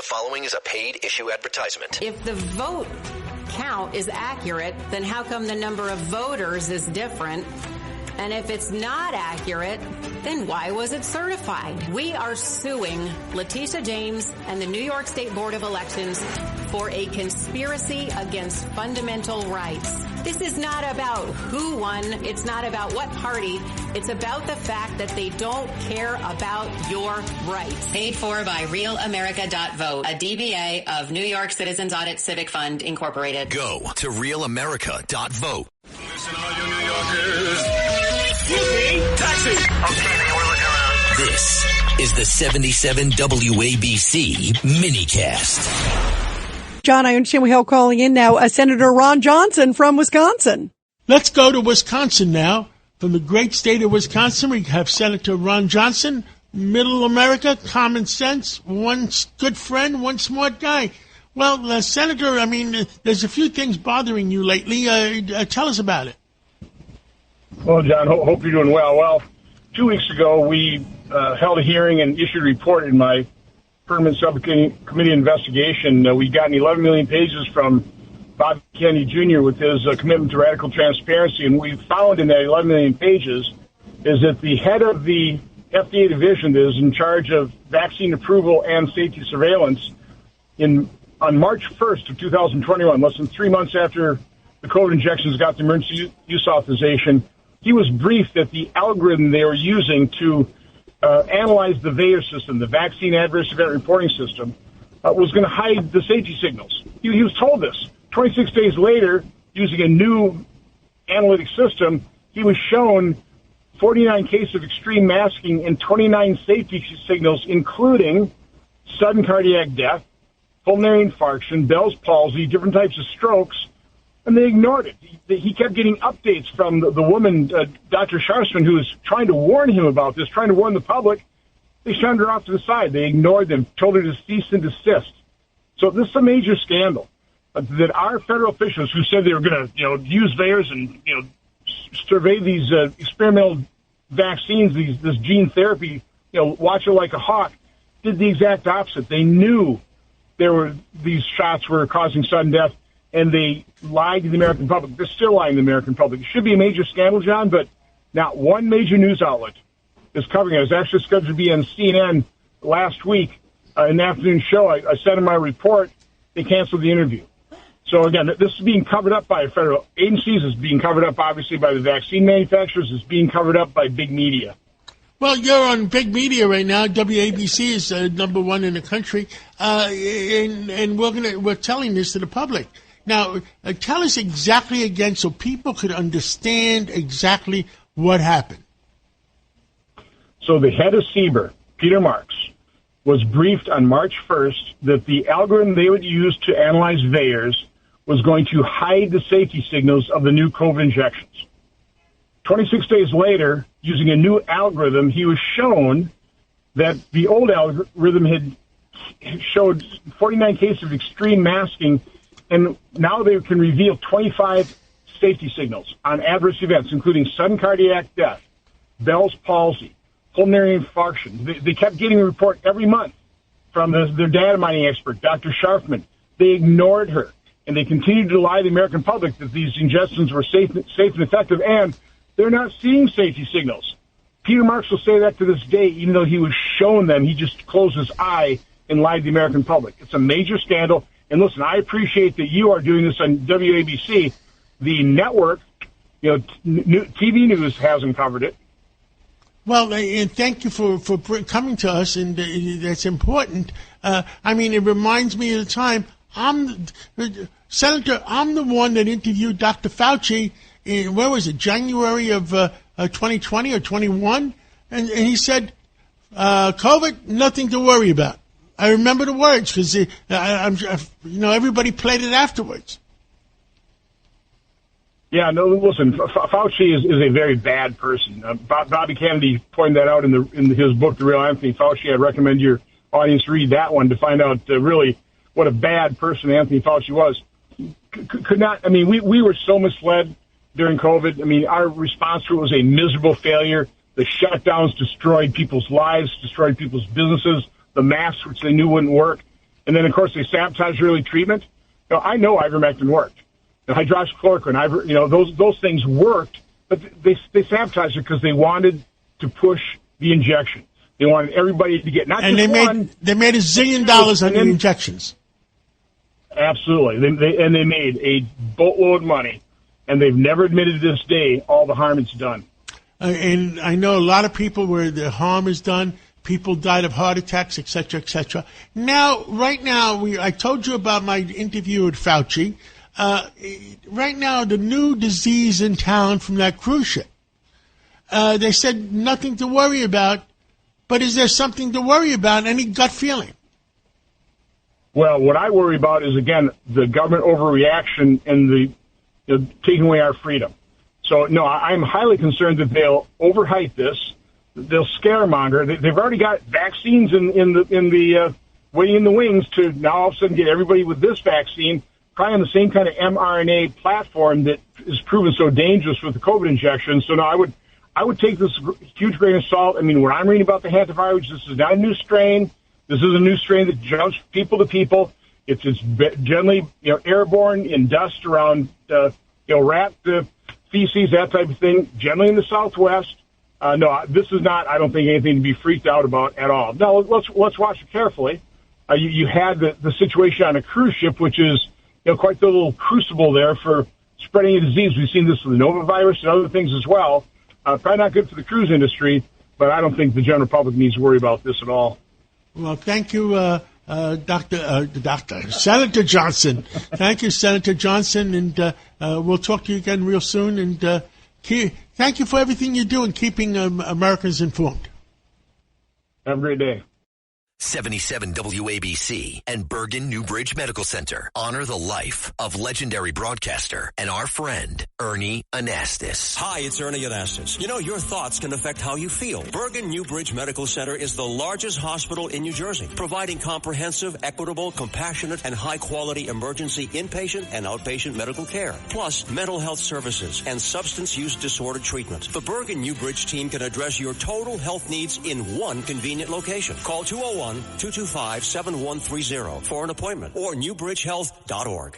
The following is a paid issue advertisement. If the vote count is accurate, then how come the number of voters is different? And if it's not accurate, then why was it certified? We are suing Letitia James and the New York State Board of Elections for a conspiracy against fundamental rights. This is not about who won. It's not about what party. It's about the fact that they don't care about your rights. Paid for by RealAmerica.vote, a DBA of New York Citizens Audit Civic Fund, Incorporated. Go to RealAmerica.vote. Listen, all you New Yorkers. Taxi! Okay, man, we're looking around. This is the 77 WABC minicast. John, I understand we have calling in now Senator Ron Johnson from Wisconsin. Let's go to Wisconsin now. From the great state of Wisconsin, we have Senator Ron Johnson, Middle America, common sense, one good friend, one smart guy. Well, Senator, I mean, there's a few things bothering you lately. Tell us about it. Well, John, hope you're doing well. Well, 2 weeks ago, we held a hearing and issued a report in my permanent subcommittee investigation. We've gotten 11 million pages from Bob Kennedy Jr. with his commitment to radical transparency, and we found in that 11 million pages is that the head of the FDA division that is in charge of vaccine approval and safety surveillance on March 1st of 2021, less than 3 months after the COVID injections got the emergency use authorization, he was briefed that the algorithm they were using to analyze the VAERS system, the Vaccine Adverse Event Reporting System, was going to hide the safety signals. He was told this. 26 days later, using a new analytic system, he was shown 49 cases of extreme masking and 29 safety signals, including sudden cardiac death, pulmonary infarction, Bell's palsy, different types of strokes, and they ignored it. He kept getting updates from the woman, Dr. Sharfman, who was trying to warn him about this, trying to warn the public. They shunned her off to the side. They ignored them, told her to cease and desist. So this is a major scandal that our federal officials who said they were going to, use VAERS and, survey these experimental vaccines, this gene therapy, watch it like a hawk, did the exact opposite. They knew these shots were causing sudden death, and they lied to the American public. They're still lying to the American public. It should be a major scandal, John, but not one major news outlet is covering it. I was actually scheduled to be on CNN last week in the afternoon show. I said in my report, they canceled the interview. So, again, this is being covered up by federal agencies. It's being covered up, obviously, by the vaccine manufacturers. It's being covered up by big media. Well, you're on big media right now. WABC is number one in the country, and we're telling this to the public. Now, tell us exactly again so people could understand exactly what happened. So the head of CBER, Peter Marks, was briefed on March 1st that the algorithm they would use to analyze VAERS was going to hide the safety signals of the new COVID injections. 26 days later, using a new algorithm, he was shown that the old algorithm had showed 49 cases of extreme masking, and now they can reveal 25 safety signals on adverse events, including sudden cardiac death, Bell's palsy, pulmonary infarction. They kept getting a report every month from their data mining expert, Dr. Sharfman. They ignored her, and they continued to lie to the American public that these injections were safe and effective, and they're not seeing safety signals. Peter Marks will say that to this day, even though he was shown them, he just closed his eye and lied to the American public. It's a major scandal. And listen, I appreciate that you are doing this on WABC. The network, TV news hasn't covered it. Well, and thank you for coming to us, and that's important. It reminds me of the time Senator, I'm the one that interviewed Dr. Fauci in, where was it, January of 2020 or 21? And he said, COVID, nothing to worry about. I remember the words because, everybody played it afterwards. Yeah, no, listen, Fauci is a very bad person. Bobby Kennedy pointed that out in his book, The Real Anthony Fauci. I'd recommend your audience read that one to find out really what a bad person Anthony Fauci was. We were so misled during COVID. Our response to it was a miserable failure. The shutdowns destroyed people's lives, destroyed people's businesses, the masks, which they knew wouldn't work. And then, of course, they sabotage early treatment. I know ivermectin worked. The hydroxychloroquine, those things worked, but they sabotaged it because they wanted to push the injection. They wanted everybody to get not and just one. They made $1 zillion on the injections. Absolutely. They made a boatload of money, and they've never admitted to this day all the harm it's done. And I know a lot of people where the harm is done. People died of heart attacks, et cetera, et cetera. Now, right now, I told you about my interview with Fauci. Right now, the new disease in town from that cruise ship. They said nothing to worry about, but is there something to worry about? Any gut feeling? Well, what I worry about is, again, the government overreaction and the taking away our freedom. So, no, I'm highly concerned that they'll overhype this. They'll scaremonger. They've already got vaccines in the waiting in the wings to now all of a sudden get everybody with this vaccine, probably on the same kind of mRNA platform that is proven so dangerous with the COVID injection. So, no, I would take this huge grain of salt. I mean, when I'm reading about the hantavirus, this is not a new strain. This is a new strain that jumps people to people. It's generally airborne in dust around rat feces, that type of thing. Generally in the Southwest. No, this is not. I don't think anything to be freaked out about at all. Now let's watch it carefully. You had the situation on a cruise ship, which is quite the little crucible there for spreading a disease. We've seen this with the Nova virus and other things as well. Probably not good for the cruise industry, but I don't think the general public needs to worry about this at all. Well, thank you, Senator Johnson. Thank you, Senator Johnson, and we'll talk to you again real soon. And thank you for everything you do in keeping Americans informed. Have a great day. 77 WABC and Bergen Newbridge Medical Center honor the life of legendary broadcaster and our friend, Ernie Anastas. Hi, it's Ernie Anastas. Your thoughts can affect how you feel. Bergen Newbridge Medical Center is the largest hospital in New Jersey, providing comprehensive, equitable, compassionate, and high-quality emergency inpatient and outpatient medical care, plus mental health services and substance use disorder treatment. The Bergen Newbridge team can address your total health needs in one convenient location. Call 201-225-7130 for an appointment or newbridgehealth.org.